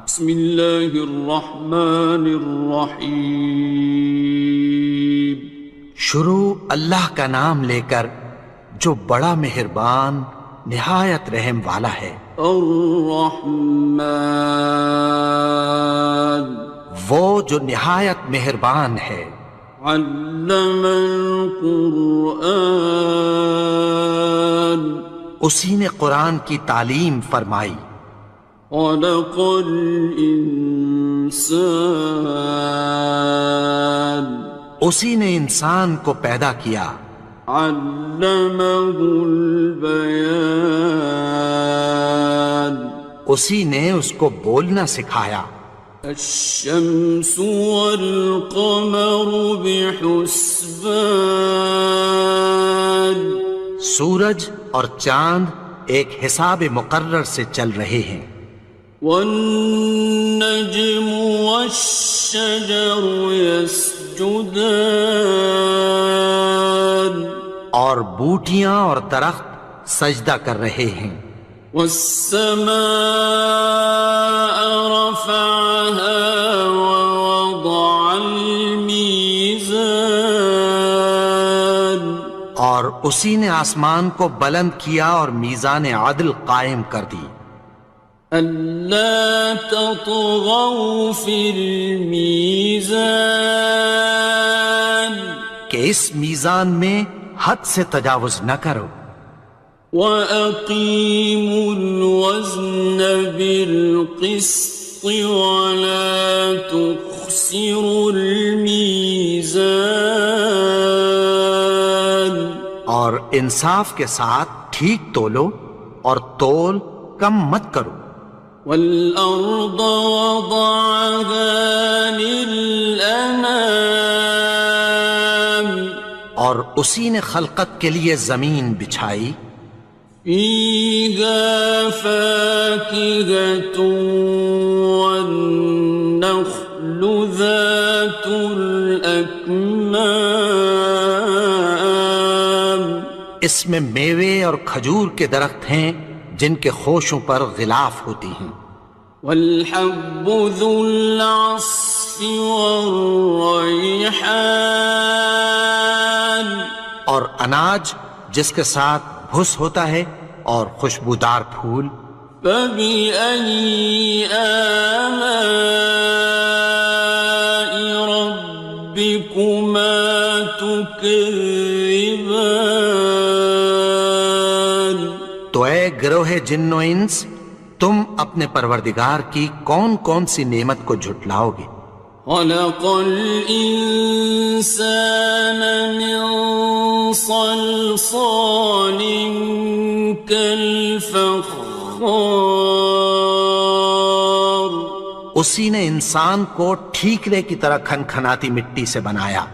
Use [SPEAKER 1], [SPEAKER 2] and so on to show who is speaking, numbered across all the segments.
[SPEAKER 1] بسم اللہ الرحمن الرحیم۔
[SPEAKER 2] شروع اللہ کا نام لے کر جو بڑا مہربان نہایت رحم والا ہے۔
[SPEAKER 1] الرحمن،
[SPEAKER 2] وہ جو نہایت مہربان ہے۔
[SPEAKER 1] علم القرآن،
[SPEAKER 2] اسی نے قرآن کی تعلیم فرمائی۔
[SPEAKER 1] خلق الانسان،
[SPEAKER 2] اسی نے انسان کو پیدا کیا۔
[SPEAKER 1] علمہ البیان،
[SPEAKER 2] اسی نے اس کو بولنا سکھایا۔
[SPEAKER 1] الشمس والقمر بحسبان،
[SPEAKER 2] سورج اور چاند ایک حساب مقرر سے چل رہے ہیں۔
[SPEAKER 1] والنجم والشجر يسجدان،
[SPEAKER 2] اور بوٹیاں اور درخت سجدہ کر رہے ہیں۔
[SPEAKER 1] والسماء رفعها ووضع الميزان،
[SPEAKER 2] اور اسی نے آسمان کو بلند کیا اور میزان عدل قائم کر دی۔
[SPEAKER 1] ألا تطغوا في الميزان،
[SPEAKER 2] کہ اس میزان میں حد سے تجاوز نہ کرو۔
[SPEAKER 1] وَأَقِيمُوا الْوَزْنَ بِالْقِسْطِ وَلَا تُخْسِرُوا الْمِيزَانَ،
[SPEAKER 2] اور انصاف کے ساتھ ٹھیک تولو اور تول کم مت کرو۔
[SPEAKER 1] وَالْأَرْضَ وَضَعَهَا لِلْأَنَامِ،
[SPEAKER 2] اور اسی نے خلقت کے لیے زمین بچھائی۔
[SPEAKER 1] فِيهَا فَاكِهَةٌ وَالنَّخْلُ ذَاتُ الْأَكْمَامِ،
[SPEAKER 2] اس میں میوے اور کھجور کے درخت ہیں جن کے خوشوں پر غلاف ہوتی ہیں۔
[SPEAKER 1] وَالْحَبُّ ذُو الْعَصْفِ وَالرَّيْحَانِ،
[SPEAKER 2] اور اناج جس کے ساتھ بھس ہوتا ہے اور خوشبودار پھول۔
[SPEAKER 1] فَبِأَيِّ آلَاءِ رَبِّكُمَا تُكَذِّبَانِ،
[SPEAKER 2] تو اے گروہ جن و انس، تم اپنے پروردگار کی کون کون سی نعمت کو جھٹلاؤ گے؟
[SPEAKER 1] خَلَقَ الْإِنسَانَ مِنْ صَلْصَالٍ كَالْفَخَّارِ،
[SPEAKER 2] اسی نے انسان کو ٹھیکرے کی طرح کھنکھناتی مٹی سے بنایا۔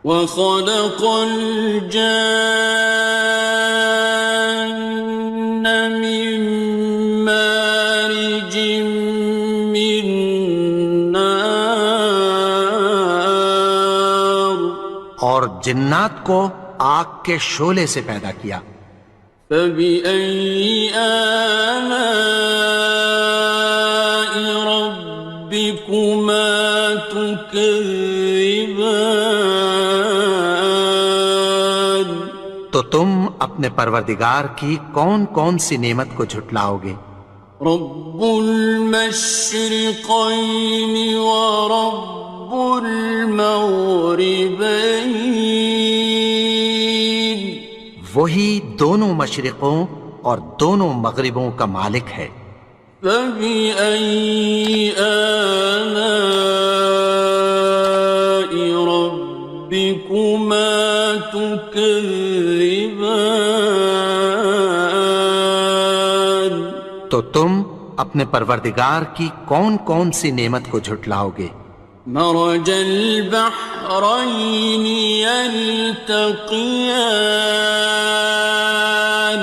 [SPEAKER 1] وَخَلَقَ الْجَانَّ مِن مَّارِجٍ مِّن نَّارٍ،
[SPEAKER 2] اور جنات کو آگ کے شعلے سے پیدا کیا۔
[SPEAKER 1] فَبِأَيِّ آلَاءِ رَبِّكُمَا تُكَذِّبَانِ،
[SPEAKER 2] تو تم اپنے پروردگار کی کون کون سی نعمت کو جھٹلاؤ گے؟
[SPEAKER 1] رب المشرقين ورب المغربين،
[SPEAKER 2] وہی دونوں مشرقوں اور دونوں مغربوں کا مالک ہے۔
[SPEAKER 1] فبأي آلاء ربكما تكذبان،
[SPEAKER 2] تو تم اپنے پروردگار کی کون کون سی نعمت کو جھٹلاؤ گے؟
[SPEAKER 1] مرج البحرين يلتقيان،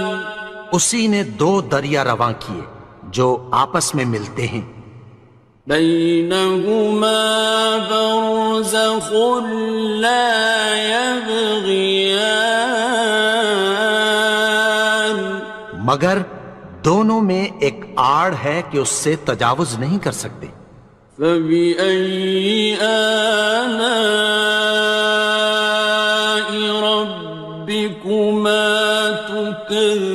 [SPEAKER 2] اسی نے دو دریا رواں کیے جو آپس میں ملتے ہیں۔
[SPEAKER 1] بينهما برزخ لا يبغيان،
[SPEAKER 2] مگر دونوں میں ایک آڑ ہے کہ اس سے تجاوز نہیں کر سکتے۔
[SPEAKER 1] فبأي آلاء ربكما تكذبان؟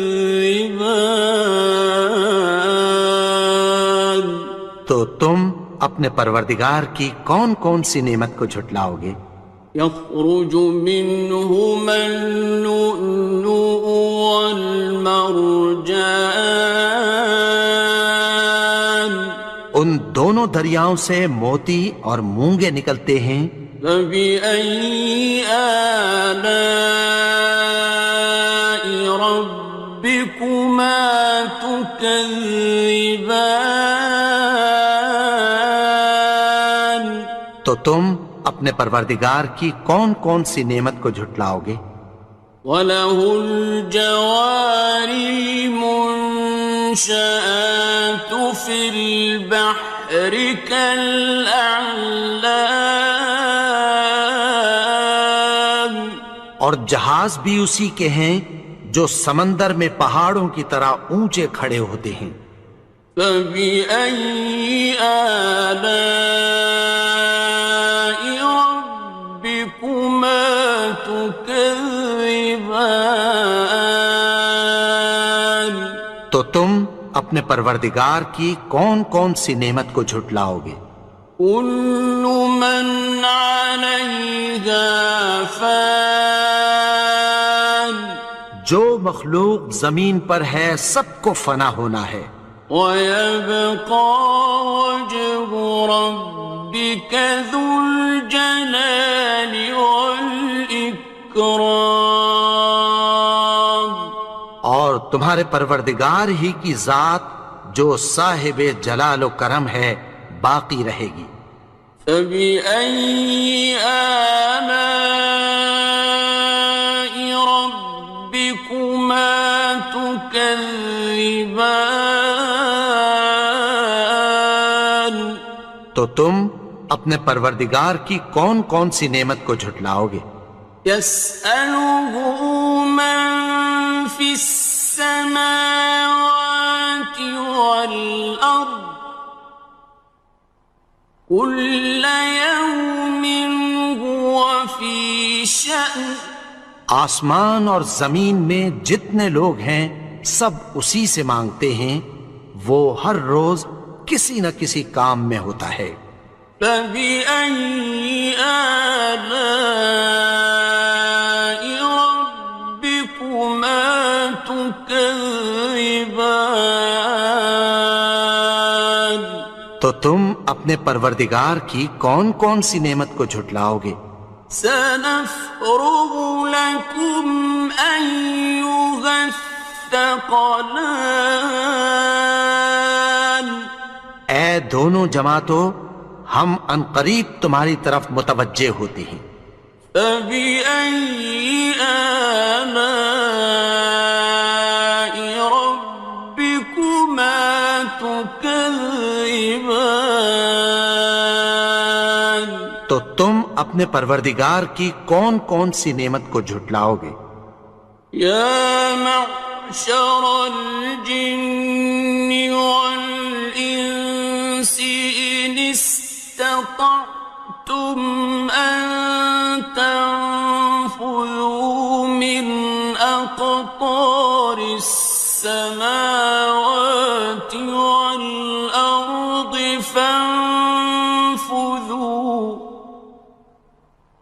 [SPEAKER 2] تو تم اپنے پروردگار کی کون کون سی نعمت کو جھٹلاؤ گے؟
[SPEAKER 1] يخرج منهما اللؤلؤ والمرجان
[SPEAKER 2] ان دونوں دریاؤں سے موتی اور مونگے نکلتے ہیں۔
[SPEAKER 1] فبأي آلاء ربكما تكذبان؟
[SPEAKER 2] تو تم اپنے پروردگار کی کون کون سی نعمت کو جھٹلاؤ گے؟
[SPEAKER 1] وَلَهُ الْجَوَارِ الْمُنشَآتُ فِي الْبَحْرِ كَالْأَعْلَامِ،
[SPEAKER 2] اور جہاز بھی اسی کے ہیں جو سمندر میں پہاڑوں کی طرح اونچے کھڑے ہوتے ہیں۔
[SPEAKER 1] فَبِأَيِّ آلَاءِ رَبِّكُمَا تُكَذِّبَانِ؟
[SPEAKER 2] تو تم اپنے پروردگار کی کون کون سی نعمت کو جھٹلاؤ گے؟
[SPEAKER 1] كُلُّ مَنْ عَلَيْهَا فَانٍ،
[SPEAKER 2] جو مخلوق زمین پر ہے سب کو فنا ہونا ہے۔
[SPEAKER 1] وَيَبْقَى وَجْهُ رَبِّكَ ذُو الْجَلَالِ وَالْإِكْرَامِ،
[SPEAKER 2] اور تمہارے پروردگار ہی کی ذات جو صاحب جلال و کرم ہے باقی رہے گی۔
[SPEAKER 1] فَبِأَيِّ آلَاءِ رَبِّكُمَا تُكَذِّبَانِ؟
[SPEAKER 2] تو تم اپنے پروردگار کی کون کون سی نعمت کو جھٹلاؤ گے؟
[SPEAKER 1] يَسْأَلُهُ مَن فِي السَّمَاوَاتِ وَالْأَرْضِ كُلَّ يَوْمٍ هُوَ فِي شَأْنٍ،
[SPEAKER 2] آسمان اور زمین میں جتنے لوگ ہیں سب اسی سے مانگتے ہیں، وہ ہر روز کسی نہ کسی کام میں ہوتا ہے۔
[SPEAKER 1] فَبِأَيِّ آلَاءِ رَبِّكُمَا تُكَذِّبَانِ؟
[SPEAKER 2] تو تم اپنے پروردگار کی کون کون سی نعمت کو جھٹلاؤ گے؟
[SPEAKER 1] سَنَفْرُغُ لَكُمْ أَيُّهَ الثَّقَلَانِ،
[SPEAKER 2] اے دونوں جماعتوں، ہم عنقریب تمہاری طرف متوجہ ہوتے ہیں۔
[SPEAKER 1] فَبِأَيِّ آلَاءِ رَبِّكُمَا تُكَذِّبَانِ؟
[SPEAKER 2] تو تم اپنے پروردگار کی کون کون سی نعمت کو جھٹلاؤ گے؟
[SPEAKER 1] يَا مَعْشَرَ الْجِنِّ وَالْإِنسِ إِنِ اسْتَطَعْتُمْ أَن تَنفُذُوا مِنْ أَقْطَارِ السَّمَاوَاتِ وَالْأَرْضِ فَانفُذُوا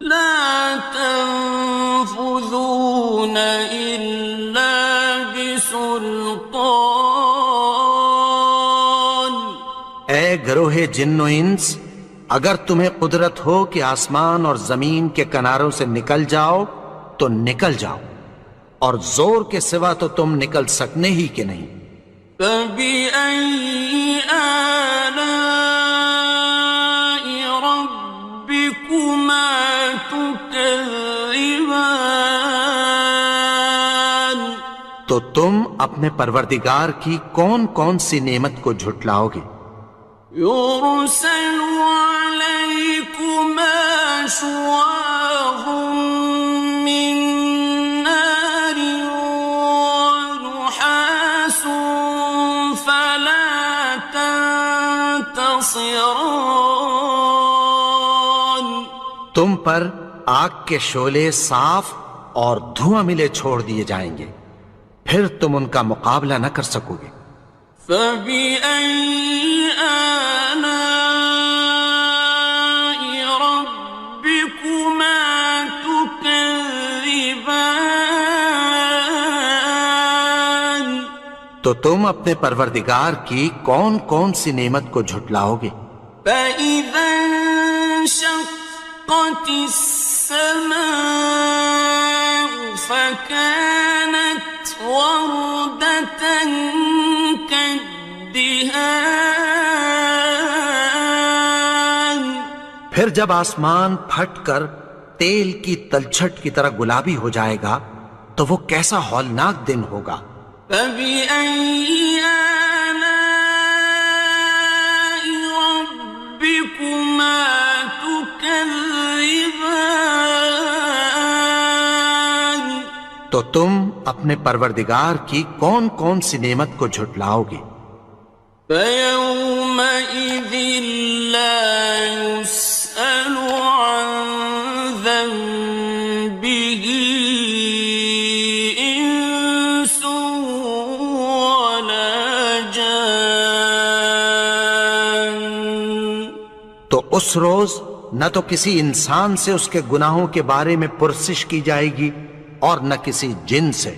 [SPEAKER 1] لَا تَنفُذُونَ إِلَّا بِسُلْطَانٍ۔
[SPEAKER 2] اے گروہ جن و انس، اگر تمہیں قدرت ہو کہ آسمان اور زمین کے کناروں سے نکل جاؤ تو نکل جاؤ، اور زور کے سوا تو تم نکل سکنے ہی کہ نہیں۔
[SPEAKER 1] فَبِأَيِّ آلَاءِ رَبِّكُمَا تُكَذِّبَانِ؟
[SPEAKER 2] تو تم اپنے پروردگار کی کون کون سی نعمت کو جھٹلاؤ گے؟
[SPEAKER 1] يُرْسَلُ عَلَيْكُمَا شُوَاظٌ مِّن نَّارٍ وَنُحَاسٌ خاصران
[SPEAKER 2] تم پر آگ کے شعلے صاف اور دھواں ملے چھوڑ دیے جائیں گے، پھر تم ان کا مقابلہ نہ کر سکو گے۔
[SPEAKER 1] فبأي آلاء ربكما تكذبان
[SPEAKER 2] تو تم اپنے پروردگار کی کون کون سی نعمت کو جھٹلاؤ گے؟
[SPEAKER 1] فإذا انشقت السماء فكانت وردة كالدهان
[SPEAKER 2] پھر جب آسمان پھٹ کر تیل کی تلچھٹ کی طرح گلابی ہو جائے گا تو وہ کیسا ہولناک دن ہوگا۔
[SPEAKER 1] فبأي آلاء ربكما تكذبان
[SPEAKER 2] تو تم اپنے پروردگار کی کون کون سی نعمت کو جھٹلاؤ گے؟
[SPEAKER 1] فيومئذ لا يسأل عن ذنبه إنس ولا جان
[SPEAKER 2] تو اس روز نہ تو کسی انسان سے اس کے گناہوں کے بارے میں پرسش کی جائے گی اور نہ کسی جن سے۔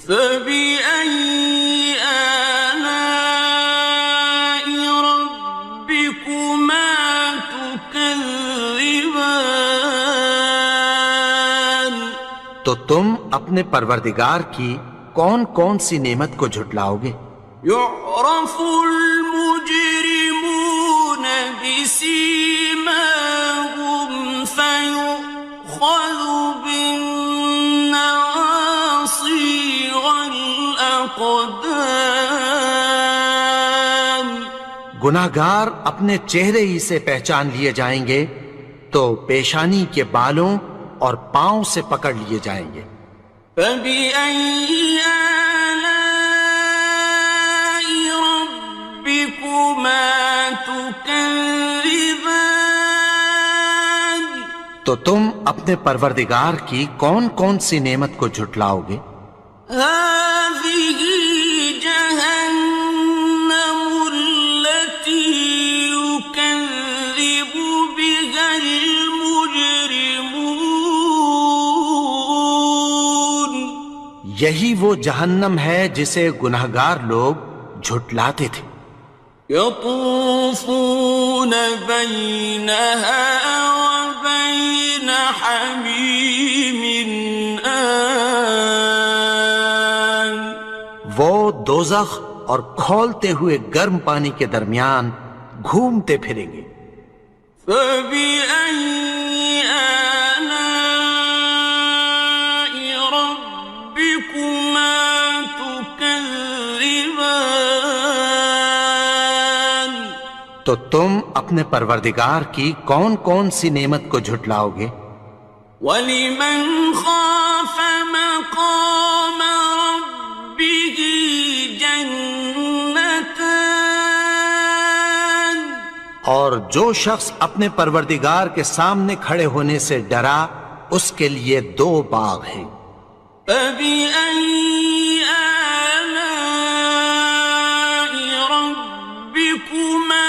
[SPEAKER 1] فبأي آلاء ربكما تكذبان
[SPEAKER 2] تو تم اپنے پروردگار کی کون کون سی نعمت کو جھٹلاؤ گے؟
[SPEAKER 1] يعرف المجرمون بسيماهم فيؤخذ بالنواصي والأقدام
[SPEAKER 2] گناہگار اپنے چہرے ہی سے پہچان لیے جائیں گے تو پیشانی کے بالوں اور پاؤں سے پکڑ لیے جائیں گے۔
[SPEAKER 1] فبأي آلاء ربكما تكذبان
[SPEAKER 2] تو تم اپنے پروردگار کی کون کون سی نعمت کو جھٹلاؤ گے؟
[SPEAKER 1] هذه جهنم التي يكذب بها المجرمون
[SPEAKER 2] یہی وہ جہنم ہے جسے گناہگار لوگ جھٹلاتے تھے۔
[SPEAKER 1] يطوفون بينها وبين حميم آن
[SPEAKER 2] وہ دوزخ اور کھولتے ہوئے گرم پانی کے درمیان گھومتے پھریں گے۔
[SPEAKER 1] فبأي آلاء ربكما تكذبان
[SPEAKER 2] تو تم اپنے پروردگار کی کون کون سی نعمت کو جھٹلاؤ گے؟
[SPEAKER 1] وَلِمَنْ خَافَ مَقَامَ رَبِّهِ جَنَّتَانِ
[SPEAKER 2] اور جو شخص اپنے پروردگار کے سامنے کھڑے ہونے سے ڈرا اس کے لیے دو باغ ہیں۔
[SPEAKER 1] فَبِأَيِّ آلَاءِ رَبِّكُمَا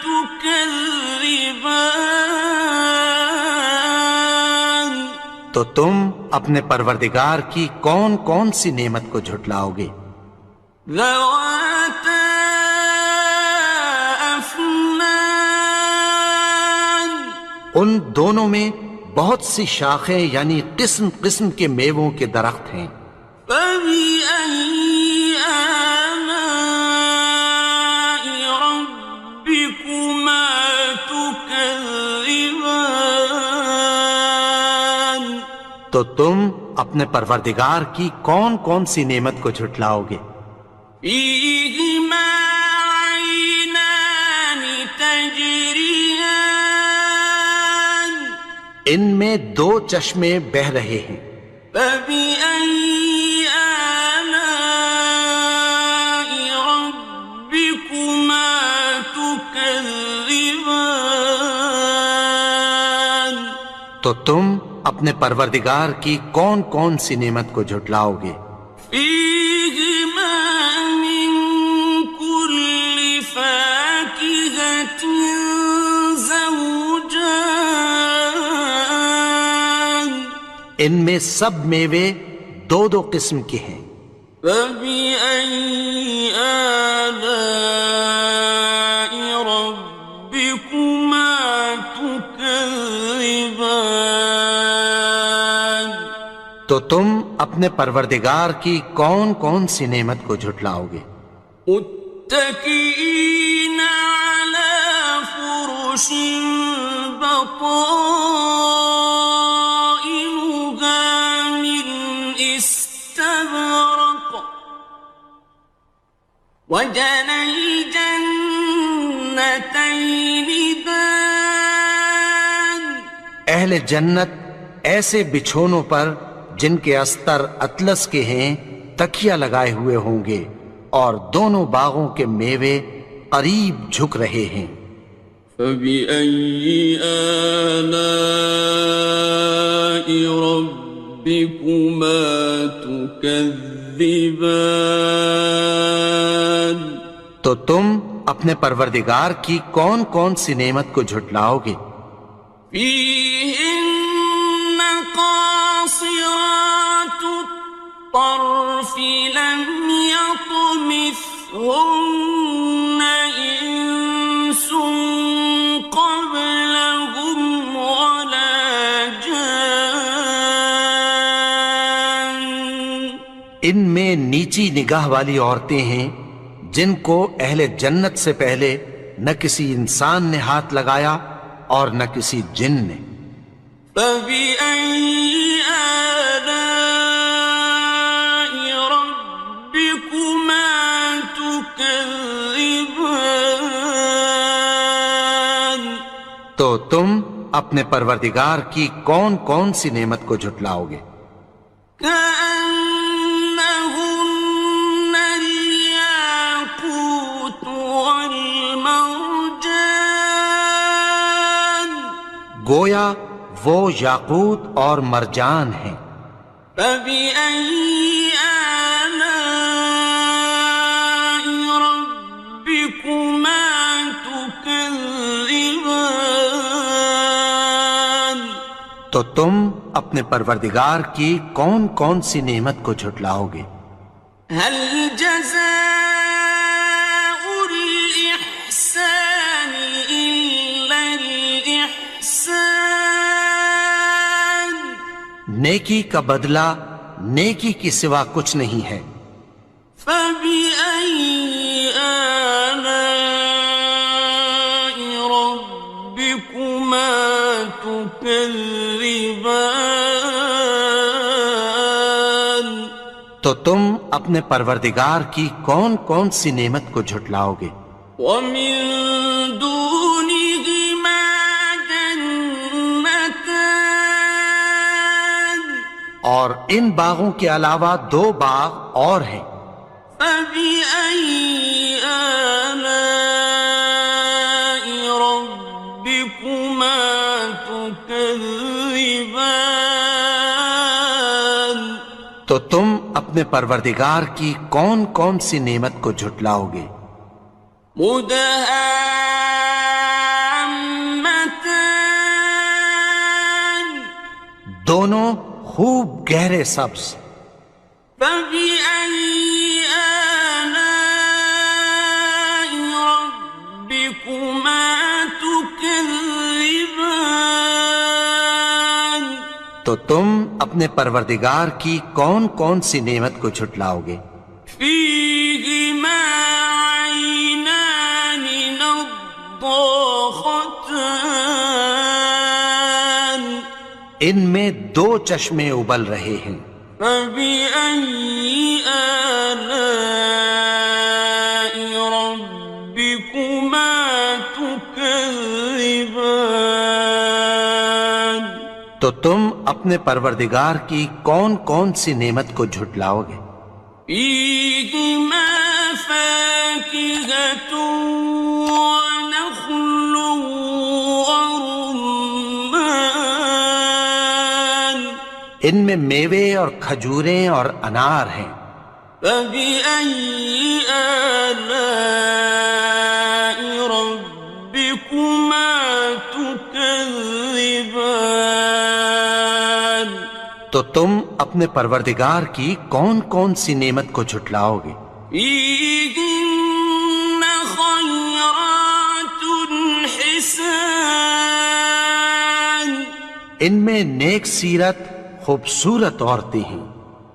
[SPEAKER 1] تُكَذِّبَانِ
[SPEAKER 2] تو تم اپنے پروردگار کی کون کون سی نعمت کو جھٹلاؤ گے؟
[SPEAKER 1] ذَوَاتَا أَفْنَانٍ
[SPEAKER 2] ان دونوں میں بہت سی شاخیں یعنی قسم قسم کے میووں کے درخت ہیں۔
[SPEAKER 1] فَبِأَيِّ آلَاءِ رَبِّكُمَا تُكَذِّبَانِ
[SPEAKER 2] تو تم اپنے پروردگار کی کون کون سی نعمت کو جھٹلاؤ گے؟
[SPEAKER 1] فِيهِمَا عَيْنَانِ تَجْرِيَانِ
[SPEAKER 2] ان میں دو چشمے بہہ رہے ہیں۔
[SPEAKER 1] فَبِأَيِّ آلَاءِ رَبِّكُمَا تُكَذِّبَانِ
[SPEAKER 2] تو تم اپنے پروردگار کی کون کون سی نعمت کو جھٹلاؤ گے؟
[SPEAKER 1] فيهما من كل فاكهة زوجان
[SPEAKER 2] ان میں سب میوے دو دو قسم کے ہیں۔
[SPEAKER 1] فبأي آلاء ربكما تكذبان
[SPEAKER 2] تو تم اپنے پروردگار کی کون کون سی نعمت کو جھٹلاؤ گے؟
[SPEAKER 1] متكئين على فرش بطائنها من استبرق وجنى الجنتين دان
[SPEAKER 2] اہل جنت ایسے بچھونوں پر جن کے استر اطلس کے ہیں تکیہ لگائے ہوئے ہوں گے، اور دونوں باغوں کے میوے قریب جھک رہے ہیں۔
[SPEAKER 1] فبأي آلاء ربكما تكذبان
[SPEAKER 2] تو تم اپنے پروردگار کی کون کون سی نعمت کو جھٹلاؤ گے؟
[SPEAKER 1] فيهن قاصرات الطرف لم يطمثهن إنس قبلهم ولا جان
[SPEAKER 2] ان میں نیچی نگاہ والی عورتیں ہیں جن کو اہل جنت سے پہلے نہ کسی انسان نے ہاتھ لگایا اور نہ کسی جن نے۔
[SPEAKER 1] فبأي آلاء ربكما تكذبان
[SPEAKER 2] تو تم اپنے پروردگار کی کون کون سی نعمت کو جھٹلاؤ گے؟
[SPEAKER 1] كأنهن الياقوت والمرجان
[SPEAKER 2] گویا وہ یاقوت اور مرجان ہیں۔
[SPEAKER 1] فبأي آلاء ربكما تكذبان
[SPEAKER 2] تو تم اپنے پروردگار کی کون کون سی نعمت کو جھٹلاؤ گے؟
[SPEAKER 1] هل جزاء الإحسان إلا الإحسان
[SPEAKER 2] نیکی کا بدلہ نیکی کی سوا کچھ نہیں ہے۔
[SPEAKER 1] فبأي آلاء ربكما تكذبان
[SPEAKER 2] تو تم اپنے پروردگار کی کون کون سی نعمت کو جھٹلاؤ گے؟
[SPEAKER 1] ومن دونهما جنتان
[SPEAKER 2] اور ان باغوں کے علاوہ دو باغ اور ہیں۔
[SPEAKER 1] فبأي آلاء ربكما تكذبان
[SPEAKER 2] تو تم اپنے پروردگار کی کون کون سی نعمت کو جھٹلاؤ گے؟
[SPEAKER 1] مدهامتان
[SPEAKER 2] دونوں خوب گہرے سبز۔
[SPEAKER 1] فبأي آلاء ربكما تكذبان
[SPEAKER 2] تو تم اپنے پروردگار کی کون کون سی نعمت کو جھٹلاؤ گے؟
[SPEAKER 1] فيهما عينان نضاختان
[SPEAKER 2] ان میں دو چشمے ابل رہے ہیں۔
[SPEAKER 1] فبأي آلاء ربكما تكذبان
[SPEAKER 2] تو تم اپنے پروردگار کی کون کون سی نعمت کو جھٹلاؤ گے؟
[SPEAKER 1] فيهما فاكهة ونخل ورمان
[SPEAKER 2] ان میں میوے اور کھجوریں اور انار ہیں۔
[SPEAKER 1] فبأي آلاء ربكما تكذبان؟
[SPEAKER 2] تو تم اپنے پروردگار کی کون کون سی نعمت کو جھٹلاؤ گے؟
[SPEAKER 1] فيهن خيرات حسان،
[SPEAKER 2] ان میں نیک سیرت خوبصورت عورتیں ہیں۔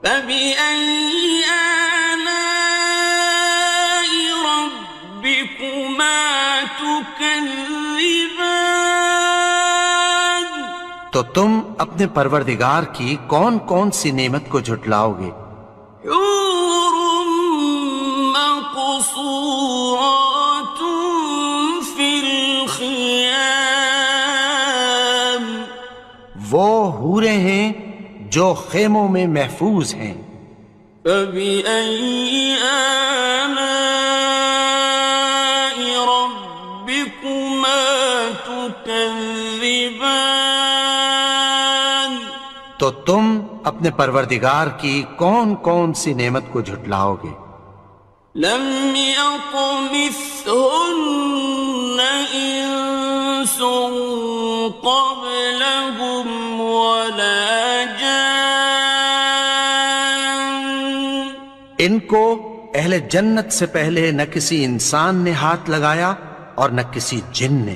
[SPEAKER 1] فبأي آلاء ربكما تكذبان؟
[SPEAKER 2] تو تم اپنے پروردگار کی کون کون سی نعمت کو جھٹلاؤ گے؟
[SPEAKER 1] حور مقصورات في الخيام،
[SPEAKER 2] وہ حوریں ہیں جو خیموں میں محفوظ ہیں۔
[SPEAKER 1] فبأي آلاء ربكما تكذبان؟
[SPEAKER 2] تو تم اپنے پروردگار کی کون کون سی نعمت کو جھٹلاؤ گے؟
[SPEAKER 1] لم يطمثهن إنس قبلهم ولا جان،
[SPEAKER 2] ان کو اہل جنت سے پہلے نہ کسی انسان نے ہاتھ لگایا اور نہ کسی جن نے۔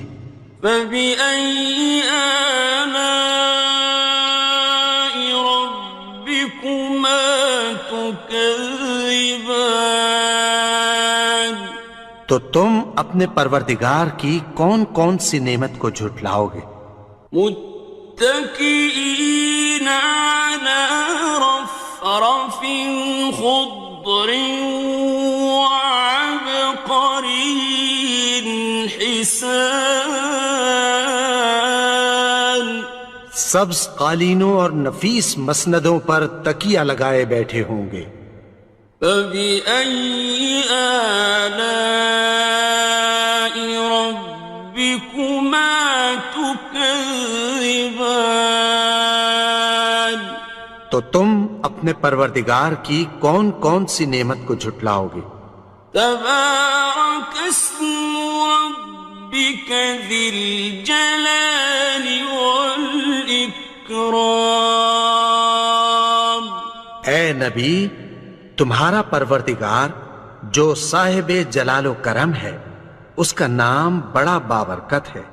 [SPEAKER 1] فبأي آلاء ربكما تكذبان؟
[SPEAKER 2] تو تم اپنے پروردگار کی کون کون سی نعمت کو جھٹلاؤ گے؟
[SPEAKER 1] متكئين على رفرف خضر وعبقري حسان،
[SPEAKER 2] سبز قالینوں اور نفیس مسندوں پر تکیہ لگائے بیٹھے ہوں گے۔
[SPEAKER 1] فبأي آلاء ربكما تكذبان؟
[SPEAKER 2] تو تم اپنے پروردگار کی کون کون سی نعمت کو جھٹلاؤ گے؟
[SPEAKER 1] تبارك اسم ربك ذي الجلال والإكرام۔
[SPEAKER 2] اے نبی، تمہارا پروردگار جو صاحب جلال و کرم ہے، اس کا نام بڑا بابرکت ہے۔